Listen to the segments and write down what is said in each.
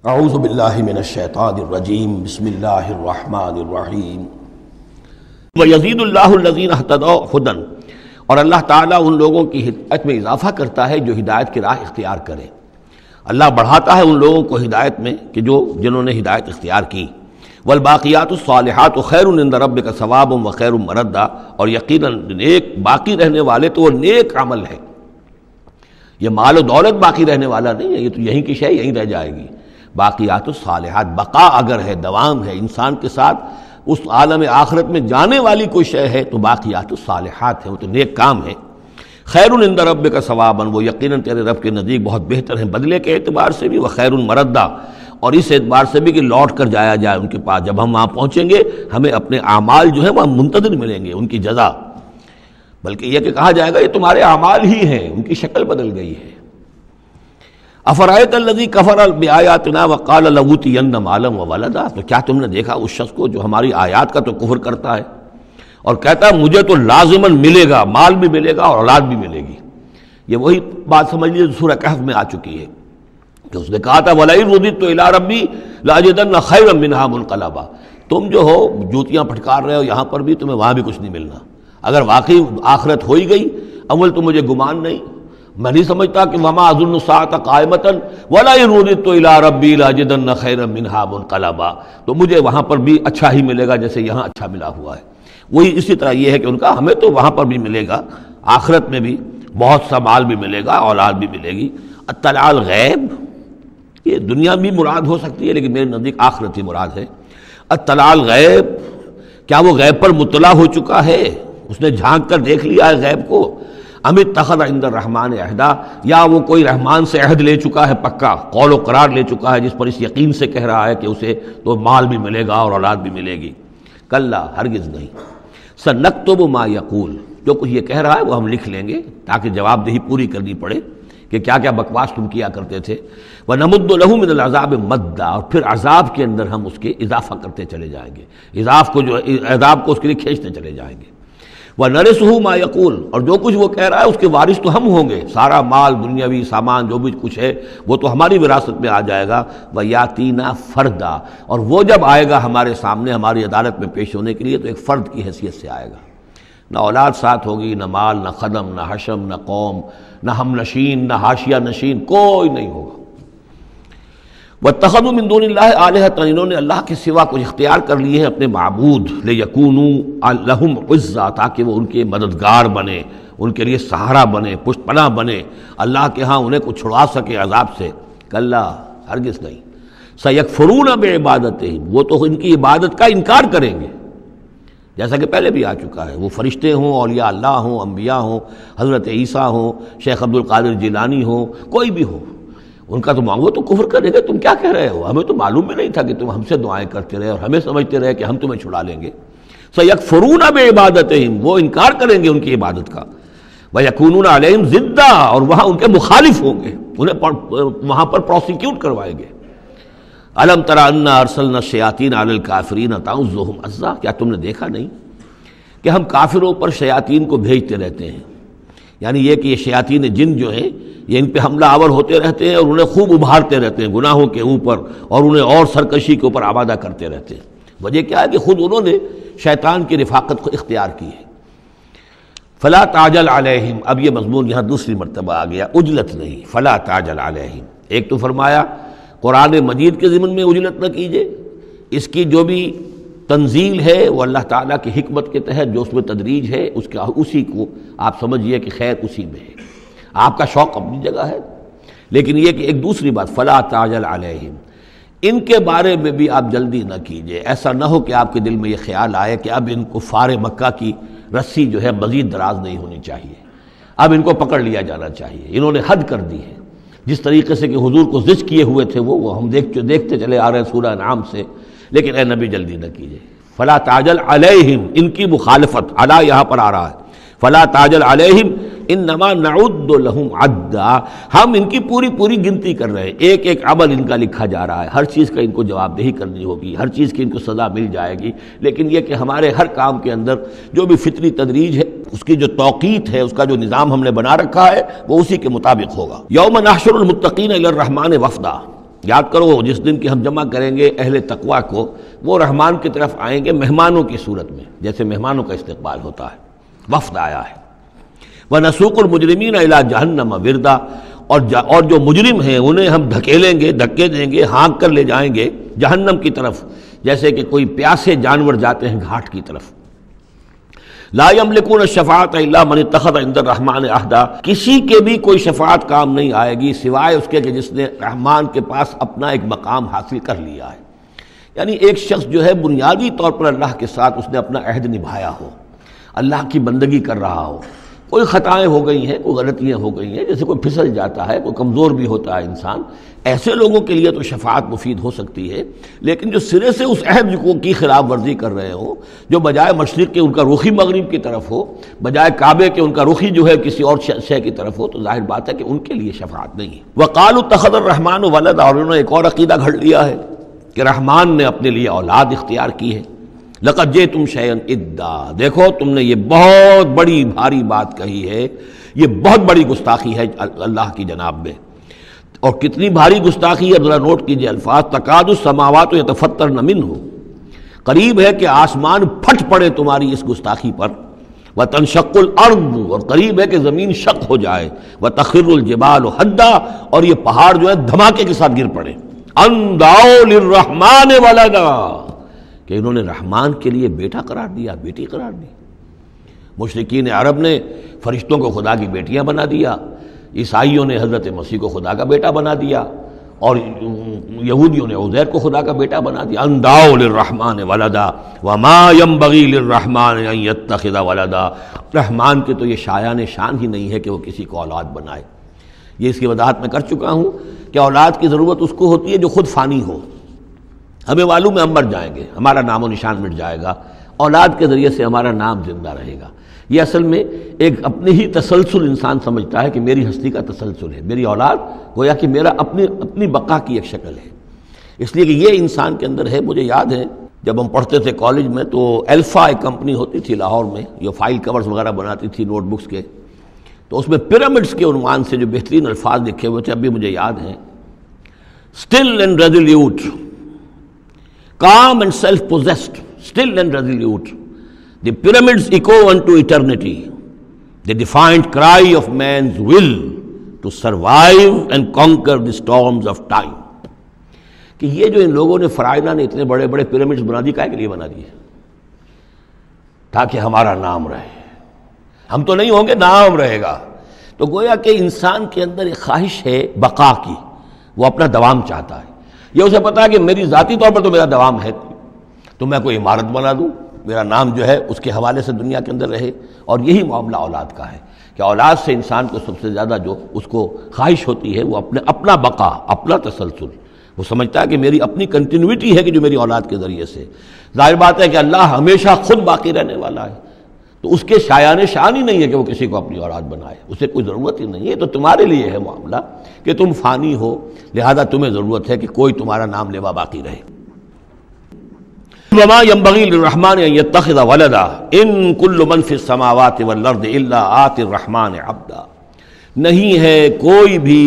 اعوذ باللہ من الشیطان الرجیم بسم اللہ الرحمن الرحیم وَيَزِيدُ اللَّهُ الَّذِينَ اهْتَدَوْا هُدًى، اور اللہ تعالیٰ ان لوگوں کی ہدایت میں اضافہ کرتا ہے جو ہدایت کی راہ اختیار کرے۔ اللہ بڑھاتا ہے ان لوگوں کو ہدایت میں کہ جنہوں نے ہدایت اختیار کی۔ وَالْبَاقِيَاتُ الصَّالِحَاتُ خَيْرٌ عِندَ رَبِّكَ ثَوَابٌ وَخَيْرٌ مَرَدًّا، اور یقیناً نیک باقی رہنے والے تو وہ نیک عمل ہے۔ یہ مال و دولت باقی رہنے والا نہیں ہے، یہ تو یہیں کی شے یہیں رہ جائے گی۔ باقیات الصالحات، بقا اگر ہے، دوام ہے انسان کے ساتھ، اس عالم آخرت میں جانے والی کوئی شے ہے تو باقیات الصالحات ہے، وہ تو نیک کام ہے۔ خیر عند ربک ثوابا، وہ یقیناً تیرے رب کے نزدیک بہت بہتر ہیں بدلے کے اعتبار سے بھی، وخیر مردا، اور اس اعتبار سے بھی کہ لوٹ کر جایا جائے ان کے پاس۔ جب ہم وہاں پہنچیں گے ہمیں اپنے اعمال جو ہیں وہ منتظر ملیں گے، ان کی جزا، بلکہ یہ کہ کہا جائے گا یہ تمہارے اعمال ہی ہیں، ان کی شکل بدل گئی ہے۔ افرأیت الذی کفر بآیاتنا وقال لأوتین مالا وولدا، تو کیا تم نے دیکھا اس شخص کو جو ہماری آیات کا تو کفر کرتا ہے اور کہتا ہے مجھے تو لازماً ملے گا، مال بھی ملے گا اور اولاد بھی ملے گی۔ یہ وہی بات سمجھ لیجیے سورہ کہف میں آ چکی ہے کہ اس نے کہا تھا وَلَئِن رُدِدتُّ إِلَىٰ رَبِّي لَأَجِدَنَّ خَيْرًا مِنْهَا مُنْقَلَبًا، تم جو ہو جوتیاں پھٹکار رہے ہو یہاں پر بھی، تمہیں وہاں بھی کچھ نہیں ملنا۔ اگر واقعی آخرت ہو ہی گئی، اول تو مجھے گمان نہیں، میں نہیں سمجھتا کہ وما اظن الساعۃ قائمۃ ولئن رددت الی ربی لاجدن خیرا منہا منقلبا، تو مجھے وہاں پر بھی اچھا ہی ملے گا جیسے یہاں اچھا ملا ہوا ہے۔ وہی اسی طرح یہ ہے کہ ان کا ہمیں تو وہاں پر بھی ملے گا، آخرت میں بھی بہت سا مال بھی ملے گا، اولاد بھی ملے گی۔ اطلاع الغیب، یہ دنیا بھی مراد ہو سکتی ہے لیکن میرے نزدیک آخرت ہی مراد ہے۔ اطلاع الغیب، کیا وہ غیب پر مطلع ہو چکا ہے، اس نے جھانک کر دیکھ لیا ہے غیب کو؟ ام اتخذ عند الرحمن عہدا، یا وہ کوئی رحمان سے عہد لے چکا ہے، پکا قول و قرار لے چکا ہے جس پر اس یقین سے کہہ رہا ہے کہ اسے تو مال بھی ملے گا اور اولاد بھی ملے گی۔ کلا، ہرگز نہیں۔ سنکتب ما یقول، جو کچھ یہ کہہ رہا ہے وہ ہم لکھ لیں گے تاکہ جواب دہی پوری کرنی پڑے کہ کیا کیا بکواس تم کیا کرتے تھے۔ وَنَمُدُّ لَهُ مِنَ الْعَذَابِ مَدًّا، اور پھر عذاب کے اندر ہم اس کے اضافہ کرتے چلے جائیں گے، عذاب کو اس کے لیے کھینچتے چلے جائیں گے۔ وَنَرِثُهُ مَا يَقُولُ، اور جو کچھ وہ کہہ رہا ہے اس کے وارث تو ہم ہوں گے، سارا مال دنیاوی سامان جو بھی کچھ ہے وہ تو ہماری وراثت میں آ جائے گا۔ وَيَأْتِينَا فَرْدًا، اور وہ جب آئے گا ہمارے سامنے ہماری عدالت میں پیش ہونے کے لیے تو ایک فرد کی حیثیت سے آئے گا، نہ اولاد ساتھ ہوگی، نہ مال، نہ خدم، نہ حشم، نہ قوم، نہ ہم نشین، نہ حاشیہ نشین، کوئی نہیں ہوگا۔ وَاتَّخَذُوا مِن دُونِ اللَّهِ آلِهَةً، انہوں نے اللہ کے سوا کچھ اختیار کر لیے ہیں اپنے معبود، لِيَكُونُوا لَهُمْ عِزًّا، تاکہ وہ ان کے مددگار بنے، ان کے لیے سہارا بنے، پشت پناہ بنے، اللہ کے ہاں انہیں کچھ چھڑا سکے عذاب سے۔ کلا، ہرگز نہیں۔ سَيَكْفُرُونَ بِعِبَادَتِهِمْ، وہ تو ان کی عبادت کا انکار کریں گے، جیسا کہ پہلے بھی آ چکا ہے۔ وہ فرشتے ہوں، اولیاء اللہ ہوں، انبیاء ہوں، حضرت عیسیٰ ہوں، شیخ عبد القادر جیلانی ہوں، کوئی بھی ہو، ان کا تو وہ تو کفر کرے گا، تم کیا کہہ رہے ہو، ہمیں تو معلوم بھی نہیں تھا کہ تم ہم سے دعائیں کرتے رہے اور ہمیں سمجھتے رہے کہ ہم تمہیں چھڑا لیں گے۔ سَيَكْفُرُونَ بِعِبَادَتِهِمْ، وہ انکار کریں گے ان کی عبادت کا۔ وَيَكُونُونَ عَلَيْهِمْ ضِدًّا، اور وہاں ان کے مخالف ہوں گے، انہیں وہاں پر پروسیکیوٹ کروائیں گے۔ أَلَمْ تَرَ أَنَّا أَرْسَلْنَا الشَّيَاطِينَ عَلَى الْكَافِرِينَ تَعُزُّهُمْ عَزًّا، کیا تم نے دیکھا نہیں کہ ہم کافروں پر شیاطین کو بھیجتے رہتے ہیں، یعنی یہ کہ یہ شیاطین جن جو ہیں یہ ان پہ حملہ آور ہوتے رہتے ہیں اور انہیں خوب ابھارتے رہتے ہیں گناہوں کے اوپر، اور انہیں اور سرکشی کے اوپر آمادہ کرتے رہتے ہیں۔ وجہ کیا ہے کہ خود انہوں نے شیطان کی رفاقت کو اختیار کی ہے۔ فلا تعجل علیہم، اب یہ مضمون یہاں دوسری مرتبہ آ گیا، عجلت نہیں، فلا تعجل علیہم۔ ایک تو فرمایا قرآن مجید کے ضمن میں عجلت نہ کیجیے، اس کی جو بھی تنزیل ہے وہ اللہ تعالیٰ کی حکمت کے تحت جو اس میں تدریج ہے اسی کو آپ سمجھیے کہ خیر اسی میں ہے، آپ کا شوق اپنی جگہ ہے، لیکن یہ کہ ایک دوسری بات فلا تعجل علیہم، ان کے بارے میں بھی آپ جلدی نہ کیجیے۔ ایسا نہ ہو کہ آپ کے دل میں یہ خیال آئے کہ اب ان کفار مکہ کی رسی جو ہے مزید دراز نہیں ہونی چاہیے، اب ان کو پکڑ لیا جانا چاہیے، انہوں نے حد کر دی ہے۔ جس طریقے سے کہ حضور کو زج کیے ہوئے تھے وہ ہم دیکھتے چلے آ رہے ہیں سورہ انعام سے، لیکن اے نبی جلدی نہ کیجیے۔ فلا تعجل علیہم، ان کی مخالفت، علی یہاں پر آ رہا ہے، فلا تعجل علیہم انما نعد لہم عدا، ہم ان کی پوری گنتی کر رہے ہیں، ایک ایک عمل ان کا لکھا جا رہا ہے، ہر چیز کا ان کو جواب دہی کرنی ہوگی، ہر چیز کی ان کو سزا مل جائے گی، لیکن یہ کہ ہمارے ہر کام کے اندر جو بھی فطری تدریج ہے، اس کی جو توقیت ہے، اس کا جو نظام ہم نے بنا رکھا ہے وہ اسی کے مطابق ہوگا۔ یوم نحشر المتقین الی الرحمن وفدا، یاد کرو جس دن کی ہم جمع کریں گے اہل تقویٰ کو، وہ رحمان کی طرف آئیں گے مہمانوں کی صورت میں، جیسے مہمانوں کا استقبال ہوتا ہے، وفد آیا ہے۔ وَنَسُوقُ الْمُجْرِمِينَ إِلَىٰ جَهَنَّمَ وِرْدًا، اور جو مجرم ہیں انہیں ہم دھکیلیں گے، دھکے دیں گے، ہانک کر لے جائیں گے جہنم کی طرف، جیسے کہ کوئی پیاسے جانور جاتے ہیں گھاٹ کی طرف۔ لا یملکون الشفاعۃ الا من اتخذ عند الرحمن عہدا، کسی کے بھی کوئی شفاعت کام نہیں آئے گی سوائے اس کے کہ جس نے رحمان کے پاس اپنا ایک مقام حاصل کر لیا ہے۔ یعنی ایک شخص جو ہے بنیادی طور پر اللہ کے ساتھ اس نے اپنا عہد نبھایا ہو، اللہ کی بندگی کر رہا ہو، کوئی خطائیں ہو گئی ہیں، کوئی غلطیاں ہو گئی ہیں، جیسے کوئی پھسل جاتا ہے، کوئی کمزور بھی ہوتا ہے انسان، ایسے لوگوں کے لیے تو شفاعت مفید ہو سکتی ہے۔ لیکن جو سرے سے اس عہد کی خلاف ورزی کر رہے ہوں، جو بجائے مشرق کے ان کا رخی مغرب کی طرف ہو، بجائے کعبے کے ان کا رخی جو ہے کسی اور شے کی طرف ہو، تو ظاہر بات ہے کہ ان کے لیے شفاعت نہیں ہے۔ وَقَالُوا اتَّخَذَ الرَّحْمَنُ وَلَدًا، اور انہوں نے ایک اور عقیدہ گھڑ لیا ہے کہ رحمان نے اپنے لیے اولاد اختیار کی ہے۔ لَقَدْ جِئْتُمْ شَيْئًا إِدًّا، دیکھو تم نے یہ بہت بڑی بھاری بات کہی ہے، یہ بہت بڑی گستاخی ہے اللہ کی جناب میں۔ اور کتنی بھاری گستاخی ہے ذرا نوٹ کیجئے الفاظ، تکاد السماوات یتفطرن منہ، قریب ہے کہ آسمان پھٹ پڑے تمہاری اس گستاخی پر، وتنشق الارض، اور قریب ہے کہ زمین شق ہو جائے، وتخر الجبال حدا، اور یہ پہاڑ جو ہے دھماکے کے ساتھ گر پڑے، ان دعوا للرحمن ولدا، کہ انہوں نے رحمان کے لیے بیٹا قرار دیا، بیٹی قرار دی۔ مشرکین عرب نے فرشتوں کو خدا کی بیٹیاں بنا دیا، عیسائیوں نے حضرت مسیح کو خدا کا بیٹا بنا دیا، اور یہودیوں نے عزیر کو خدا کا بیٹا بنا دیا۔ ان دعوا للرحمن ولدا وما ينبغي للرحمن ان يتخذ ولدا، رحمان کے تو یہ شایان شان ہی نہیں ہے کہ وہ کسی کو اولاد بنائے۔ یہ اس کی وضاحت میں کر چکا ہوں کہ اولاد کی ضرورت اس کو ہوتی ہے جو خود فانی ہو۔ ہمیں معلوم ہے ہم مر جائیں گے، ہمارا نام و نشان مٹ جائے گا، اولاد کے ذریعے سے ہمارا نام زندہ رہے گا۔ یہ اصل میں ایک اپنی ہی تسلسل انسان سمجھتا ہے کہ میری ہستی کا تسلسل ہے، میری اولاد گویا کہ میرا اپنی بقا کی ایک شکل ہے۔ اس لیے کہ یہ انسان کے اندر ہے۔ مجھے یاد ہے جب ہم پڑھتے تھے کالج میں تو الفا ایک کمپنی ہوتی تھی لاہور میں، یہ فائل کورز وغیرہ بناتی تھی نوٹ بکس کے، تو اس میں پیرامڈس کے عنوان سے جو بہترین الفاظ لکھے ہوئے تھے اب بھی مجھے یاد ہیں، still and resolute, calm and self-possessed, still and resolute. The pyramids echo unto eternity, the defiant cry of man's will to survive and conquer the storms of time. کہ یہ جو ان لوگوں نے فرائضہ نے اتنے بڑے بڑے پیرامڈز بنا دی، کائے کے لیے بنا دیے؟ تاکہ ہمارا نام رہے، ہم تو نہیں ہوں گے، نام رہے گا۔ تو گویا کہ انسان کے اندر ایک خواہش ہے بقا کی، وہ اپنا دوام چاہتا ہے۔ یہ اسے پتا ہے کہ میری ذاتی طور پر تو میرا دوام ہے، تو میں کوئی عمارت بنا دوں، میرا نام جو ہے اس کے حوالے سے دنیا کے اندر رہے۔ اور یہی معاملہ اولاد کا ہے کہ اولاد سے انسان کو سب سے زیادہ جو اس کو خواہش ہوتی ہے وہ اپنا بقا، اپنا تسلسل۔ وہ سمجھتا ہے کہ میری اپنی کنٹینیوٹی ہے کہ جو میری اولاد کے ذریعے سے۔ ظاہر بات ہے کہ اللہ ہمیشہ خود باقی رہنے والا ہے، تو اس کے شایان شان ہی نہیں ہے کہ وہ کسی کو اپنی اولاد بنائے، اسے کوئی ضرورت ہی نہیں ہے۔ تو تمہارے لیے ہے معاملہ کہ تم فانی ہو، لہذا تمہیں ضرورت ہے کہ کوئی تمہارا نام لیوا باقی رہے۔ وما ينبغي للرحمن ان يتخذ ولدا ان كل من في السماوات والارض الا آتي الرحمن عبدا، نہیں ہے کوئی بھی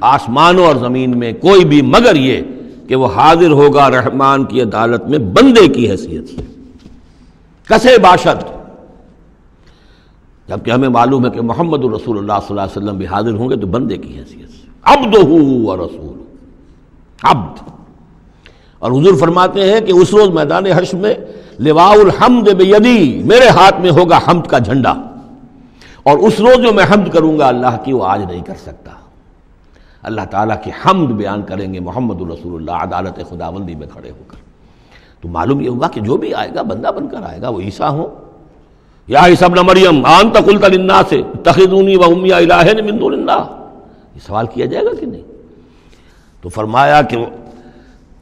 آسمانوں اور زمین میں کوئی بھی مگر یہ کہ وہ حاضر ہوگا رحمان کی عدالت میں بندے کی حیثیت سے، کسے باشد، جبکہ ہمیں معلوم ہے کہ محمد رسول اللہ صلی اللہ علیہ وسلم بھی حاضر ہوں گے تو بندے کی حیثیت سے، عبدہ ورسول، عبد۔ اور حضور فرماتے ہیں کہ اس روز میدان حشر میں لواء الحمد بیدی، میرے ہاتھ میں ہوگا حمد کا جھنڈا، اور اس روز جو میں حمد کروں گا اللہ کی وہ آج نہیں کر سکتا۔ اللہ تعالیٰ کی حمد بیان کریں گے محمد رسول اللہ عدالت خداوندی میں کھڑے ہو کر۔ تو معلوم یہ ہوا کہ جو بھی آئے گا بندہ بن کر آئے گا، وہ عیسیٰ ہوں یا عیسیٰ ابن مریم انت قلت للناس اتخذونی وامی الہین من دون اللہ، یہ سوال کیا جائے گا کہ نہیں؟ تو فرمایا کہ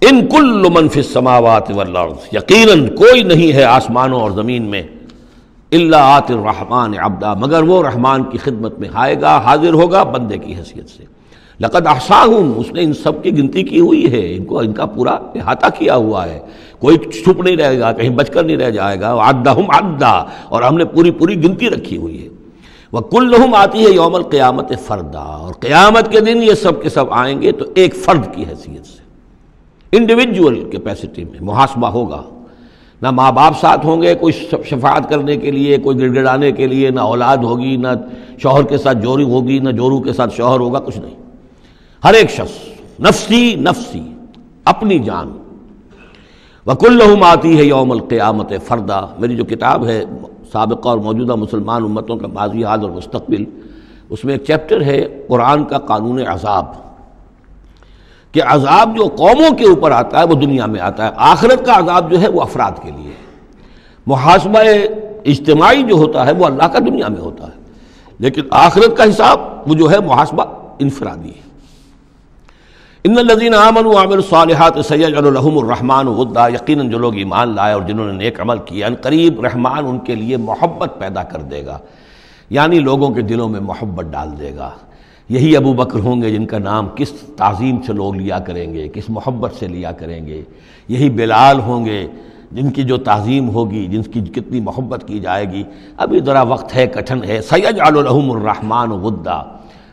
ان کل من فی السماوات والارض، یقیناً کوئی نہیں ہے آسمانوں اور زمین میں، الا آتی الرحمن عبدا، مگر وہ رحمان کی خدمت میں آئے گا، حاضر ہوگا بندے کی حیثیت سے۔ لقد احصاہم، اس نے ان سب کی گنتی کی ہوئی ہے، ان کا پورا احاطہ کیا ہوا ہے، کوئی چھپ نہیں رہے گا، کہیں بچ کر نہیں رہ جائے گا۔ وعدہم عدا، اور ہم نے پوری گنتی رکھی ہوئی ہے۔ وَكُلُّهُمْ آتی ہے یوم القیامت فردا، اور قیامت کے دن یہ سب کے سب آئیں گے تو ایک فرد کی حیثیت سے، انڈیویجول کیپیسٹی میں محاسبہ ہوگا۔ نہ ماں باپ ساتھ ہوں گے کوئی شفاعت کرنے کے لیے، کوئی گڑ گڑانے کے لیے، نہ اولاد ہوگی، نہ شوہر کے ساتھ جوری ہوگی، نہ جورو کے ساتھ شوہر ہوگا، کچھ نہیں۔ ہر ایک شخص نفسی نفسی، اپنی جان۔ وَكُلُّهُمْ آتی ہے یوم القیامت فردا، میری جو کتاب ہے سابقہ اور موجودہ مسلمان امتوں کا ماضی، حال اور مستقبل، اس میں ایک چیپٹر ہے قرآن کا قانون عذاب، کہ عذاب جو قوموں کے اوپر آتا ہے وہ دنیا میں آتا ہے، آخرت کا عذاب جو ہے وہ افراد کے لیے، محاسبہ اجتماعی جو ہوتا ہے وہ اللہ کا دنیا میں ہوتا ہے، لیکن آخرت کا حساب وہ جو ہے محاسبہ انفرادی ہے۔ ان الذین آمنوا وعملوا الصالحات سیجعل لهم الرحمن ودا، یقیناً جو لوگ ایمان لائے اور جنہوں نے نیک عمل کیا، ان قریب رحمان ان کے لیے محبت پیدا کر دے گا، یعنی لوگوں کے دلوں میں محبت ڈال دے گا۔ یہی ابو بکر ہوں گے جن کا نام کس تعظیم سے لوگ لیا کریں گے، کس محبت سے لیا کریں گے۔ یہی بلال ہوں گے جن کی جو تعظیم ہوگی، جن کی کتنی محبت کی جائے گی۔ ابھی ذرا وقت ہے، کٹھن ہے۔ سیجعل لهم الرحمن ودا،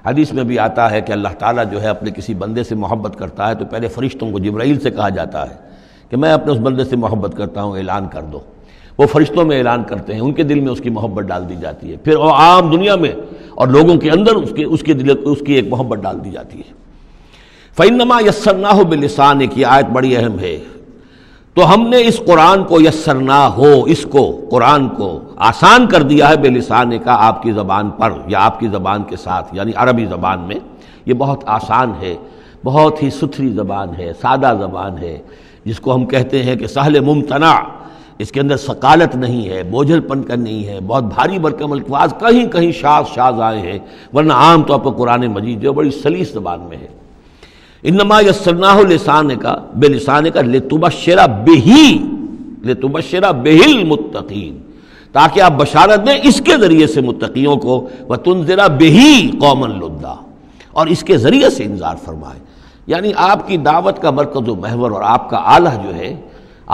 حدیث میں بھی آتا ہے کہ اللہ تعالیٰ جو ہے اپنے کسی بندے سے محبت کرتا ہے تو پہلے فرشتوں کو، جبرائیل سے کہا جاتا ہے کہ میں اپنے اس بندے سے محبت کرتا ہوں، اعلان کر دو۔ وہ فرشتوں میں اعلان کرتے ہیں، ان کے دل میں اس کی محبت ڈال دی جاتی ہے، پھر عام دنیا میں اور لوگوں کے اندر اس کی ایک محبت ڈال دی جاتی ہے۔ فَإِنَّمَا يَسَّرْنَاهُ بِلِسَانِكَ، یہ آیت بڑی اہم ہے۔ تو ہم نے اس قرآن کو یسرنا ہو، اس کو قرآن کو آسان کر دیا ہے، بلسان کا، آپ کی زبان پر یا آپ کی زبان کے ساتھ، یعنی عربی زبان میں۔ یہ بہت آسان ہے، بہت ہی ستھری زبان ہے، سادہ زبان ہے، جس کو ہم کہتے ہیں کہ سہل ممتنع، اس کے اندر ثقالت نہیں ہے، بوجھل پن کا نہیں ہے، بہت بھاری بھرکم الفاظ کہیں کہیں شاذ آئے ہیں، ورنہ عام طور پر قرآن مجید جو بڑی سلیس زبان میں ہے۔ انما یسرناہ لسانک، بلسانک لتبشر بہ المتقین، تاکہ آپ بشارت دیں اس کے ذریعے سے متقیوں کو، وتنذر بہ قوما لدا، اور اس کے ذریعے سے انذار فرمائے۔ یعنی آپ کی دعوت کا مرکز و محور اور آپ کا آلہ جو ہے،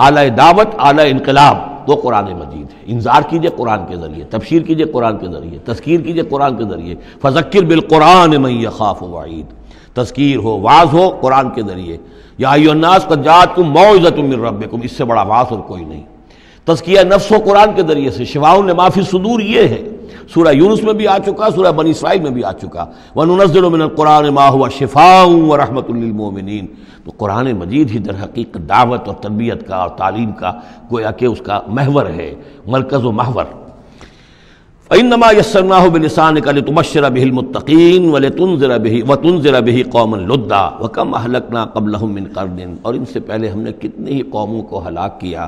آلہ دعوت، آلہ انقلاب، وہ قرآن مجید ہے۔ انذار کیجئے قرآن کے ذریعے، تبشیر کیجئے قرآن کے ذریعے، تذکیر کیجئے قرآن کے ذریعے۔ فذکر بالقرآن من یخاف وعید، تذکیر ہو، واعظ ہو قرآن کے ذریعے۔ یا ایھا الناس قد جاءتکم موعظۃ من ربکم، اس سے بڑا واعظ اور کوئی نہیں۔ تزکیہ نفس ہو قرآن کے ذریعے سے، شفاء لما فی الصدور یہ ہے، سورہ یونس میں بھی آ چکا، سورہ بنی اسرائیل میں بھی آ چکا۔ وَنُنَزِّلُ مِنَ الْقُرْآنِ مَا هُوَ شِفَاءٌ وَرَحْمَةٌ لِّلْمُؤْمِنِينَ، تو قرآن مجید ہی در حقیقت دعوت اور تربیت کا اور تعلیم کا گویا کہ اس کا محور ہے، مرکز و محور۔ فَإِنَّمَا يَسَّرْنَاهُ بِلِسَانِكَ لِتُبَشِّرَ بِهِ الْمُتَّقِينَ وَتُنذِرَ بِهِ قَوْمًا لُدًّا وَكَمْ أَهْلَكْنَا قَبْلَهُم مِّن قَرْنٍ، اور ان سے پہلے ہم نے کتنی ہی قوموں کو ہلاک کیا۔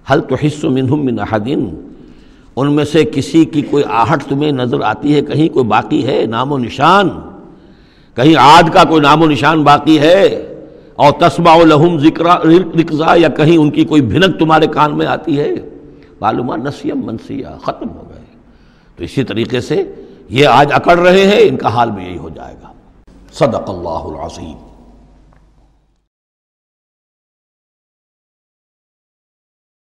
هَلْ تُحِسُّ مِنْهُم مِّنْ أَحَدٍ، ان میں سے کسی کی کوئی آہٹ تمہیں نظر آتی ہے؟ کہیں کوئی باقی ہے نام و نشان؟ کہیں عاد کا کوئی نام و نشان باقی ہے؟ اور تسمع لهم رکزا، یا کہیں ان کی کوئی بھنک تمہارے کان میں آتی ہے؟ معلومہ نسیا منسیا، ختم ہو گئے۔ تو اسی طریقے سے یہ آج اکڑ رہے ہیں، ان کا حال بھی یہی ہو جائے گا۔ صدق اللہ العظیم۔